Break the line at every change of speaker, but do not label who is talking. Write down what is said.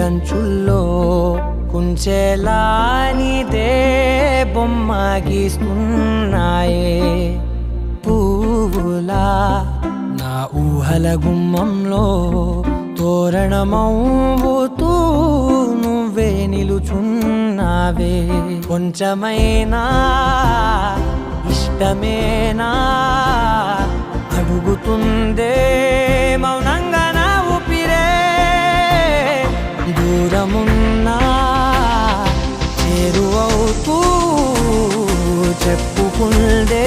అంచుల్లో కుంచెలా నీదే బొమ్మ గీస్తున్నాయే పువ్వులా నా ఊహల గుమ్మంలో తోరణమవుతూ నువ్వే నిలుచున్నావే కొంచెమైనా ఇష్టమేనా అడుగుతుందే మౌనంగా నా ఊపిరే దూరమున్నా చేరువవుతూ చెప్పుకుందే